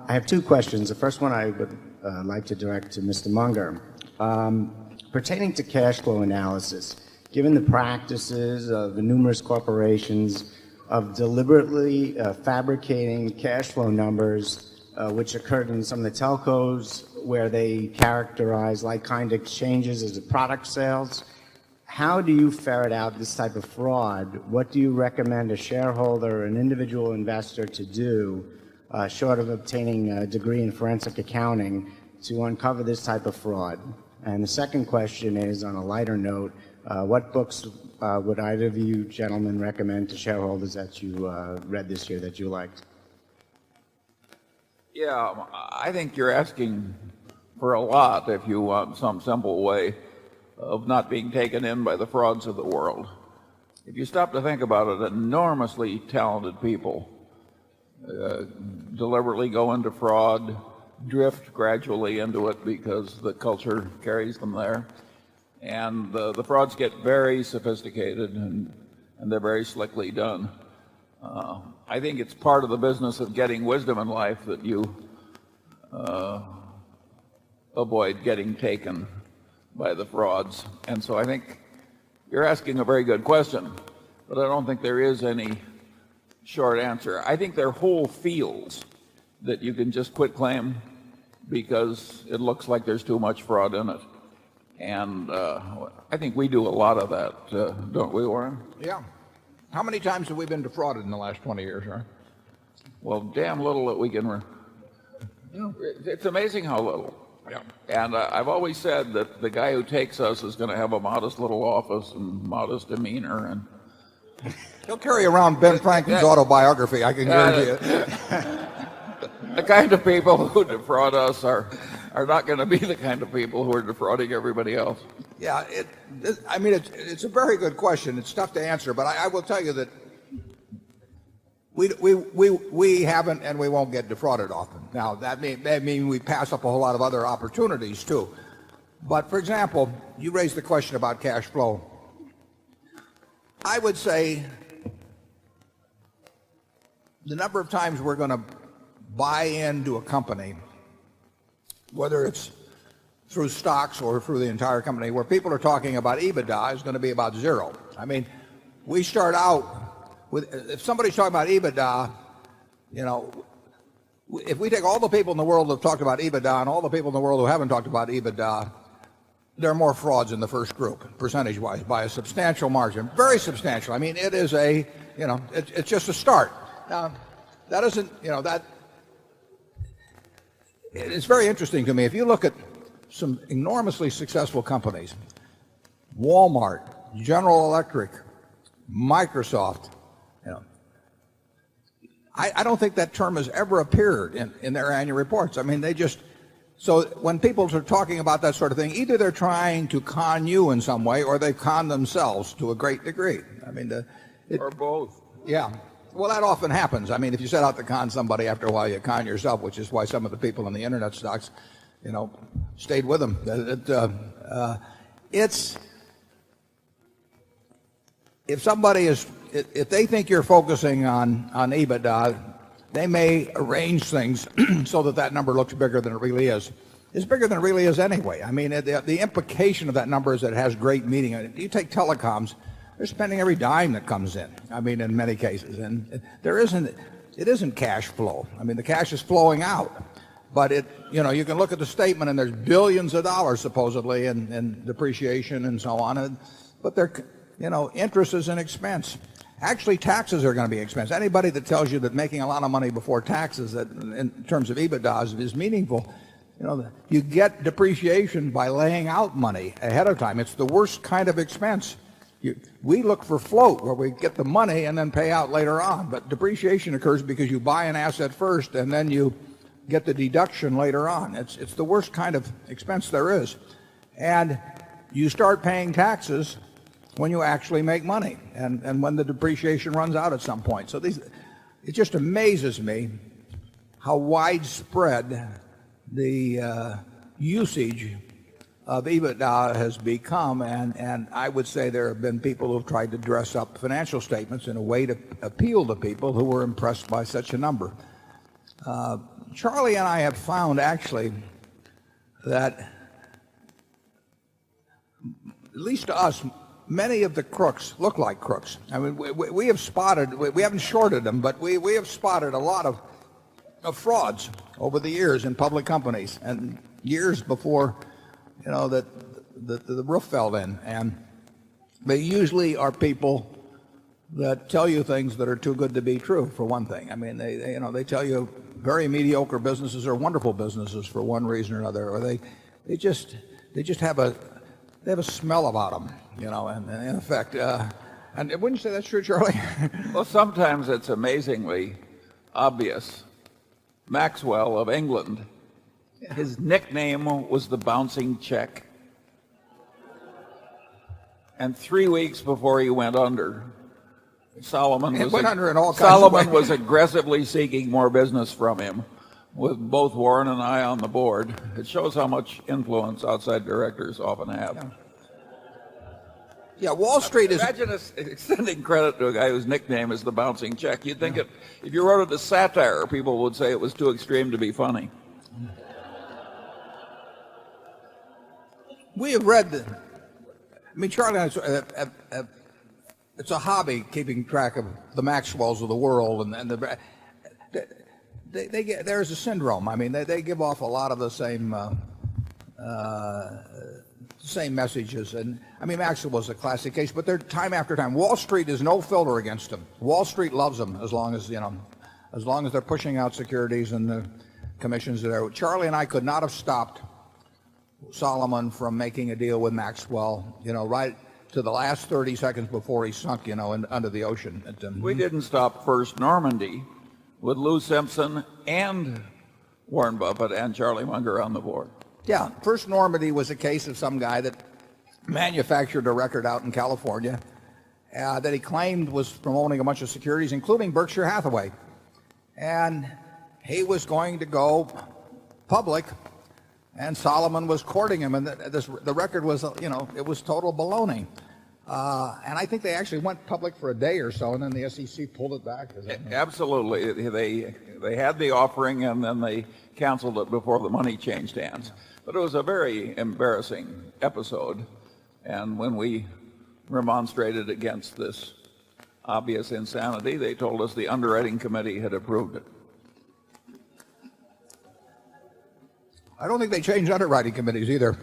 I have two questions. The first one I would like to direct to Mr. Munger. Pertaining to cash flow analysis, given the practices of the numerous corporations of deliberately fabricating cash flow numbers, which occurred in some of the telcos where they characterize like-kind exchanges as product sales, how do you ferret out this type of fraud? What do you recommend a shareholder or an individual investor to do, short of obtaining a degree in forensic accounting, to uncover this type of fraud? And the second question is, on a lighter note, what books would either of you gentlemen recommend to shareholders that you read this year that you liked? Yeah, I think you're asking for a lot if you want some simple way of not being taken in by the frauds of the world. If you stop to think about it, enormously talented people deliberately go into fraud, drift gradually into it because the culture carries them there. And the frauds get very sophisticated and they're very slickly done. I think it's part of the business of getting wisdom in life that you avoid getting taken by the frauds. And so I think you're asking a very good question, but I don't think there is any short answer. I think there are whole fields that you can just quit claim because it looks like there's too much fraud in it. And I think we do a lot of that, don't we, Warren? Yeah. How many times have we been defrauded in the last 20 years, right? Well, damn little that we can. It's amazing how little. Yeah. And I've always said that the guy who takes us is going to have a modest little office and modest demeanor, and he'll carry around Ben Franklin's autobiography, I can guarantee it. The kind of people who defraud us are not going to be the kind of people who are defrauding everybody else. Yeah, I mean, it's a very good question. It's tough to answer, but I will tell you that we haven't and we won't get defrauded often. Now, that mean we pass up a whole lot of other opportunities too. But for example, you raised the question about cash flow. I would say the number of times we're going to buy into a company, whether it's through stocks or through the entire company, where people are talking about EBITDA is going to be about zero. I mean, we start out with, if somebody's talking about EBITDA, you know, if we take all the people in the world who have talked about EBITDA and all the people in the world who haven't talked about EBITDA, there are more frauds in the first group, percentage-wise, by a substantial margin, very substantial. I mean, it is a, you know, it's just a start. Now, that isn't, you know, that it's very interesting to me. If you look at some enormously successful companies, Walmart, General Electric, Microsoft, you know, I don't think that term has ever appeared in their annual reports. I mean, they just, so when people are talking about that sort of thing, either they're trying to con you in some way or they con themselves to a great degree. I mean, or both. Yeah. Well, that often happens. I mean, if you set out to con somebody, after a while you con yourself, which is why some of the people in the internet stocks, you know, stayed with them. It's, if somebody is, if they think you're focusing on EBITDA, they may arrange things so that that number looks bigger than it really is. It's bigger than it really is anyway. I mean, the implication of that number is that it has great meaning. You take telecoms, they're spending every dime that comes in. I mean, in many cases, and it isn't cash flow. I mean, the cash is flowing out, but it, you know, you can look at the statement and there's billions of dollars supposedly in depreciation and so on, but they're, you know, interest is an expense. Actually, taxes are going to be expense. Anybody that tells you that making a lot of money before taxes, that in terms of EBITDA is meaningful, you know, you get depreciation by laying out money ahead of time. It's the worst kind of expense. We look for float, where we get the money and then pay out later on. But depreciation occurs because you buy an asset first and then you get the deduction later on. It's the worst kind of expense there is. And you start paying taxes when you actually make money and when the depreciation runs out at some point. So it just amazes me how widespread the usage of EBITDA has become, and I would say there have been people who have tried to dress up financial statements in a way to appeal to people who were impressed by such a number. Charlie and I have found actually that, at least to us, many of the crooks look like crooks. I mean, we have spotted, we haven't shorted them, but we have spotted a lot of frauds over the years in public companies, and years before, that the roof fell in. And they usually are people that tell you things that are too good to be true, for one thing. I mean, they tell you very mediocre businesses are wonderful businesses for one reason or another, or they just have a smell about them, and in effect, and wouldn't you say that's true, Charlie? Well, sometimes it's amazingly obvious. Maxwell of England, his nickname was the bouncing check. And 3 weeks before he went under, Solomon was aggressively seeking more business from him, with both Warren and I on the board. It shows how much influence outside directors often have. Yeah, Wall Street is... Imagine us extending credit to a guy whose nickname is the bouncing check. You'd think if you wrote it as satire, people would say it was too extreme to be funny. We have read... I mean, Charlie and I, it's a hobby keeping track of the Maxwells of the world, and there's a syndrome. I mean, they give off a lot of the same messages. And I mean, Maxwell was a classic case, but they're time after time. Wall Street is no filter against them. Wall Street loves them as long as they're pushing out securities and the commissions there. Charlie and I could not have stopped Solomon from making a deal with Maxwell, right to the last 30 seconds before he sunk, under the ocean. We didn't stop First Normandy with Lou Simpson and Warren Buffett and Charlie Munger on the board. Yeah, First Normandy was a case of some guy that manufactured a record out in California that he claimed was from owning a bunch of securities, including Berkshire Hathaway. And he was going to go public, and Solomon was courting him, and the record was, it was total baloney. And I think they actually went public for a day or so, and then the SEC pulled it back. Absolutely. They had the offering, and then they canceled it before the money changed hands. But it was a very embarrassing episode, and when we remonstrated against this obvious insanity, they told us the underwriting committee had approved it. I don't think they changed underwriting committees either.